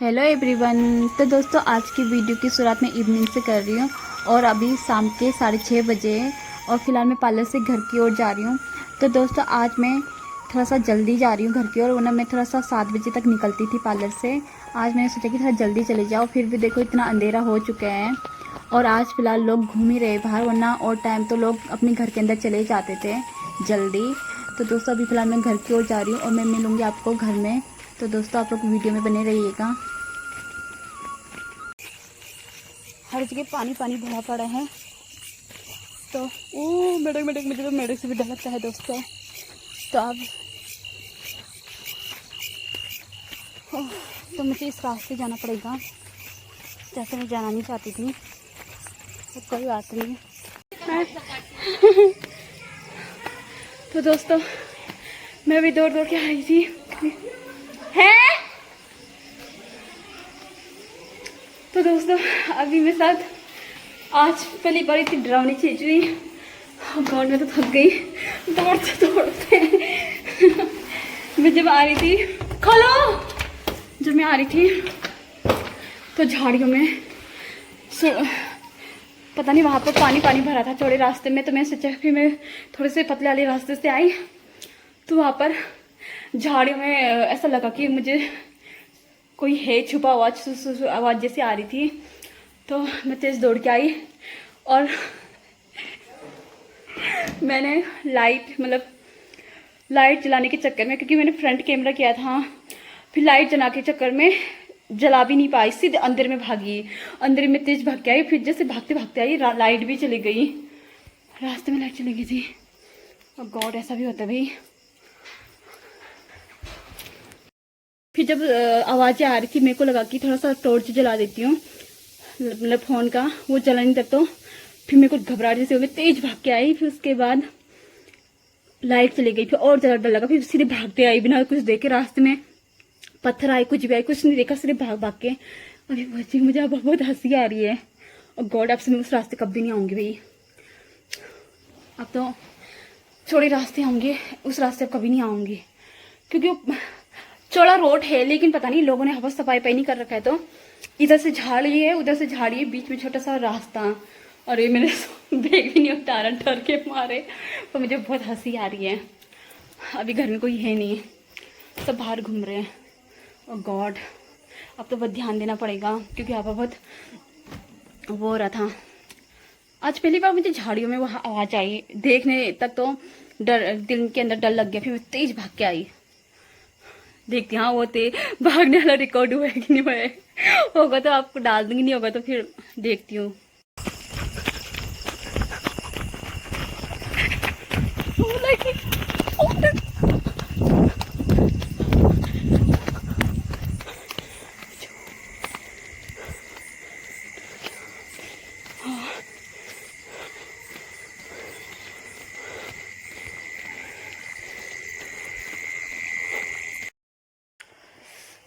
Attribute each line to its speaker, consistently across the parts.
Speaker 1: Hello everyone. तो दोस्तों आज की वीडियो की शुरुआत मैं इवनिंग से कर रही हूँ और अभी शाम के 6:30 बजे हैं और फिलहाल मैं पार्लर से घर की ओर जा रही हूँ। तो दोस्तों आज मैं थोड़ा सा जल्दी जा रही हूँ घर की ओर, वरना मैं थोड़ा सा 7 बजे तक निकलती थी पार्लर से। आज मैंने सोचा कि थोड़ा जल्दी चले जाओ, फिर भी देखो इतना अंधेरा हो चुका है और आज फिलहाल लोग घूम ही रहे बाहर, वरना और टाइम तो लोग अपने घर के अंदर चले जाते थे जल्दी। तो दोस्तों अभी फ़िलहाल मैं घर की ओर जा रही हूँ और मैं मिलूँगी आपको घर में। तो दोस्तों आप लोग वीडियो में बने रहिएगा। हर जगह पानी पानी भरा पड़ा है। तो मेढक मुझे तो मेढक से भी डर लगता है दोस्तों। तो अब तो मुझे इस रास्ते जाना पड़ेगा, जैसे मैं जाना नहीं चाहती थी। तो कोई बात नहीं। तो दोस्तों मैं भी दौड़ दौड़ के आई थी हैं। तो दोस्तों अभी मेरे साथ आज पहली बार इतनी डरावनी चीज हुई। गॉड मैं तो थक गई दौड़ते दौड़ते। मैं जब आ रही थी जब मैं आ रही थी तो झाड़ियों में पता नहीं वहाँ पर पानी पानी भरा था चौड़े रास्ते में। तो मैं सोचा फिर मैं थोड़े से पतले वाले रास्ते से आई तो वहाँ पर झाड़ियों में ऐसा लगा कि मुझे कोई है छुपा आवाज़ जैसी आ रही थी। तो मैं तेज़ दौड़ के आई और मैंने लाइट जलाने के चक्कर में, क्योंकि मैंने फ्रंट कैमरा किया था, फिर लाइट जला के चक्कर में जला भी नहीं पाई, सीधे अंदर में भागी। अंदर में तेज भाग के आई, फिर जैसे भागते भागते आई लाइट भी चली गई, रास्ते में लाइट चली गई थी। और गॉड ऐसा भी होता है भाई। फिर जब आवाज़ें आ रही थी मेरे को लगा कि थोड़ा सा टॉर्च जला देती हूँ, मतलब फ़ोन का, वो जला नहीं तक। तो फिर मेरे को घबराहट जैसे हो गई, तेज भाग के आई। फिर उसके बाद लाइट चली गई, फिर और ज़्यादा डर लगा। फिर सीधे भागते आई बिना कुछ देखे, रास्ते में पत्थर आए कुछ भी आए कुछ नहीं देखा, सीधे भाग भाग के अभी बची। मुझे अब बहुत हंसी आ रही है और गॉड अब से मैं उस रास्ते कभी नहीं आऊँगी भाई। अब तो चौड़े रास्ते होंगे, उस रास्ते अब कभी नहीं आऊँगी, क्योंकि चौड़ा रोड है लेकिन पता नहीं लोगों ने हवा सफाई नहीं कर रखा है। तो इधर से झाड़ी है उधर से झाड़ी है, बीच में छोटा सा रास्ता। और ये मेरे बैग भी नहीं उतारा डर के मारे। तो मुझे बहुत हंसी आ रही है। अभी घर में कोई है नहीं, सब बाहर घूम रहे हैं। और गॉड अब तो बहुत ध्यान देना पड़ेगा, क्योंकि यहाँ पर बहुत वो हो रहा था। आज पहली बार मुझे झाड़ियों में वहाँ आवाज़ आई, देखने तक तो दिल के अंदर डर लग गया। फिर मैं तेज भाग के आई, देखती हाँ वो भागने वाला रिकॉर्ड हुआ है कि नहीं हुआ है। होगा तो आपको डाल दूंगी, नहीं होगा तो फिर देखती हूँ।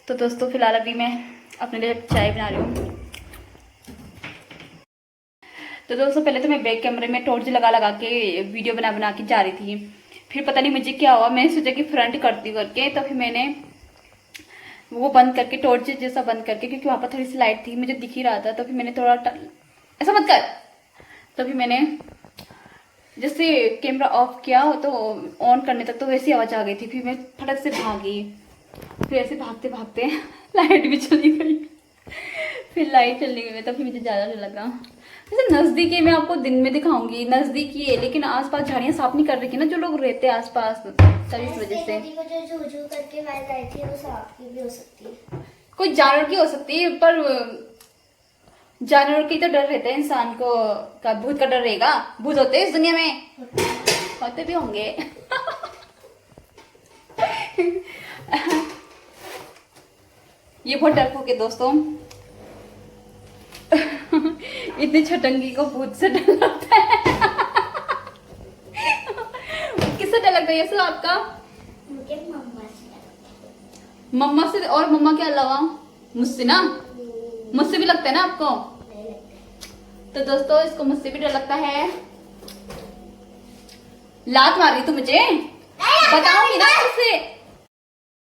Speaker 1: तो दोस्तों फिलहाल अभी मैं अपने लिए चाय बना रही हूँ। तो दोस्तों पहले तो मैं बैक कैमरे में टॉर्च लगा के वीडियो बना के जा रही थी। फिर पता नहीं मुझे क्या हुआ, मैंने सोचा कि फ्रंट करती करके, तो फिर मैंने वो बंद करके टॉर्च जैसा बंद करके, क्योंकि वहाँ पर थोड़ी सी लाइट थी मुझे दिख ही रहा था। तो फिर मैंने थोड़ा ऐसा मत कर। तो फिर मैंने जैसे कैमरा ऑफ किया तो ऑन करने तक तो वैसी आवाज़ आ गई थी। फिर मैं फटक से भागी, फिर ऐसे भागते भागते लाइट भी चली गई। फिर लाइट चली गई तो फिर मुझे ज़्यादा डर लगा। जैसे नज़दीकी मैं आपको दिन में दिखाऊंगी, नज़दीकी है लेकिन आसपास झाड़ियाँ साफ नहीं कर रही ना जो लोग रहते हैं आसपास, तब इस वजह से।
Speaker 2: जो झू करके वाइट आई थी वो सांप की भी हो सकती है,
Speaker 1: कोई जानवर की हो सकती है, पर जानवर की तो डर रहता है इंसान को, का भूत का डर रहेगा? भूत होते हैं इस दुनिया में, होते भी होंगे। ये बहुत डरपोक है दोस्तों। इतनी छटंगी को भूत से डर लगता है। किससे डर लगता है ये सब आपका?
Speaker 2: मुझे मम्मा से।
Speaker 1: मम्मा से? और मम्मा के अलावा मुझसे ना, मुझसे भी लगता है ना आपको? तो दोस्तों इसको मुझसे भी डर लगता है। लात मार रही तू मुझे, बताऊंगी ना उससे।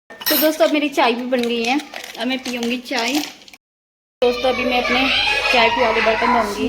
Speaker 1: तो दोस्तों अब मेरी चाय भी बन गई है अब मैं पीऊँगी चाय। दोस्तों अभी मैं अपने चाय पी वाले बर्तन धोऊंगी।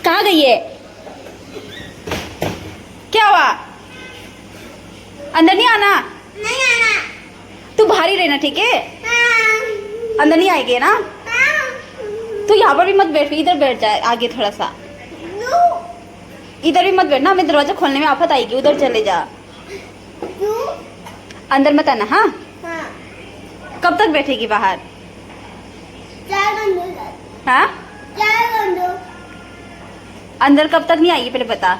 Speaker 1: कहाँ गई है? क्या हुआ? अंदर नहीं आना।
Speaker 2: नहीं आना।
Speaker 1: तू बाहर ही रहना, ठीक है?
Speaker 2: हाँ।
Speaker 1: अंदर नहीं आएगी ना?
Speaker 2: हाँ।
Speaker 1: तू यहाँ पर भी मत बैठ, इधर बैठ जाए आगे थोड़ा सा।
Speaker 2: क्यों?
Speaker 1: इधर भी मत बैठना, हमें दरवाजा खोलने में आफत आएगी। उधर चले जा,
Speaker 2: क्यों?
Speaker 1: अंदर मत आना। हाँ,
Speaker 2: हाँ।
Speaker 1: कब तक बैठेगी बाहर?
Speaker 2: चाय बंदो।
Speaker 1: हाँ,
Speaker 2: चाय बंदो।
Speaker 1: अंदर कब तक नहीं आएगी पहले बता।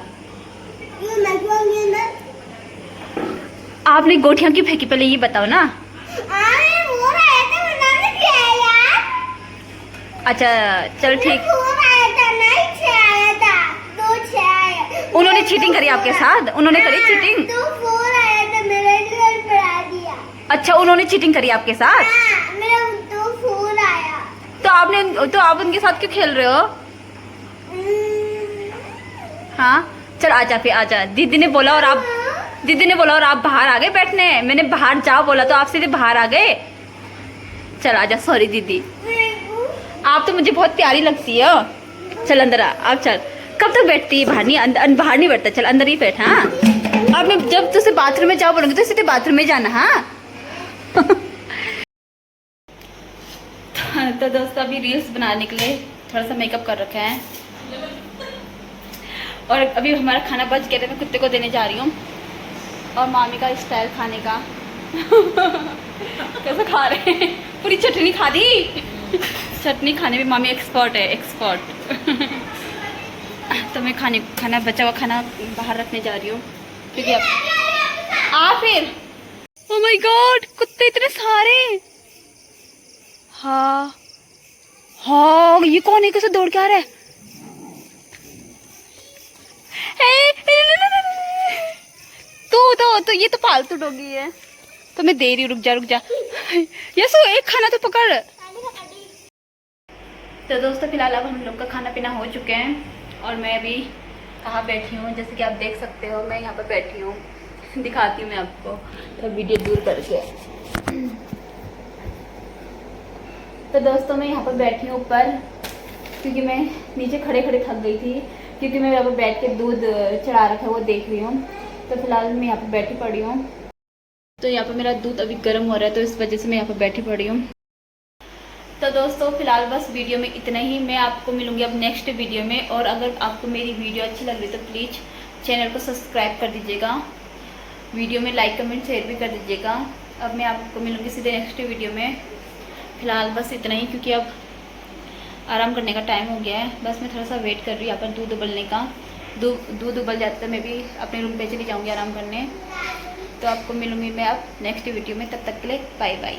Speaker 2: क्यों मैं क्यों अंदर?
Speaker 1: आपने गोटियां क्यों फेंकी पहले ये बताओ ना।
Speaker 2: अरे वो आया था बनाने के यार।
Speaker 1: अच्छा चल ठीक।
Speaker 2: वो आया था, नहीं छह आया था, दो छह आया।
Speaker 1: उन्होंने चीटिंग करी आपके साथ? उन्होंने करी चीटिंग?
Speaker 2: तो फोन आया था, मेरे घर पर आ दिया।
Speaker 1: अच्छा, उन्होंने चीटिंग करी आपके साथ?
Speaker 2: हाँ, मेरा तो फोन आया।
Speaker 1: तो आप उनके साथ क्यों खेल रहे हो? हाँ चल आजा, फिर आजा। दीदी ने बोला और आप बाहर आ गए बैठने। मैंने बाहर जाओ बोला तो आप सीधे बाहर आ गए। चल आजा। सॉरी दीदी, आप तो मुझे बहुत प्यारी लगती हो। चल अंदर आ, अब चल। कब तक बैठती है? बाहर नहीं बैठता। चल अंदर ही बैठ। हाँ, अब मैं जब तुझसे बाथरूम में जाओ बोलूंगी तो सीधे बाथरूम में जाना। हाँ तो दोस्तों अभी रील्स बनाने के लिए थोड़ा सा मेकअप कर रखा है और अभी हमारा खाना बच गया था। मैं कुत्ते को देने जा रही हूँ। और मामी का स्टाइल खाने का कैसे खा रहे हैं, पूरी चटनी खा दी। चटनी खाने में मामी एक्सपर्ट है, एक्सपर्ट। तो मैं खाना बचा हुआ खाना बाहर रखने जा रही हूँ क्योंकि अब फिर ओह माय गॉड, कुत्ते इतने सारे। हाँ हाँ, ये कौन है? कैसे दौड़ के आ रहा है? तो ये तो पालतू डॉगी है। तो मैं दे रही हूँ, रुक जा। यसु एक खाना तो पकड़। तो दोस्तों फिलहाल अब हम लोग का खाना पीना हो चुके हैं और मैं अभी कहाँ बैठी हूँ, जैसे कि आप देख सकते हो मैं यहाँ पर बैठी हूँ। दिखाती हूँ मैं आपको, तो वीडियो दूर करके। तो दोस्तों मैं यहाँ पर बैठी हूँ ऊपर क्योंकि मैं नीचे खड़े थक गई थी क्योंकि मैं यहाँ पर बैठ के दूध चढ़ा रखा है वो देख रही हूँ। तो फिलहाल मैं यहाँ पर बैठी पड़ी हूँ। तो यहाँ पर मेरा दूध अभी गर्म हो रहा है तो इस वजह से मैं यहाँ पर बैठी पड़ी हूँ। तो दोस्तों फिलहाल बस वीडियो में इतना ही। मैं आपको मिलूंगी अब नेक्स्ट वीडियो में। और अगर आपको मेरी वीडियो अच्छी लग रही तो प्लीज़ चैनल को सब्सक्राइब कर दीजिएगा, वीडियो में लाइक कमेंट शेयर भी कर दीजिएगा। अब मैं आपको मिलूंगी सीधे नेक्स्ट वीडियो में। फिलहाल बस इतना ही क्योंकि अब आराम करने का टाइम हो गया है। बस मैं थोड़ा सा वेट कर रही हूँ यहाँ पर दूध उबलने का। दूध उबल जाता है मैं भी अपने रूम पे चली जाऊँगी आराम करने। तो आपको मिलूँगी मैं अब नेक्स्ट वीडियो में। तब तक के लिए बाय बाय।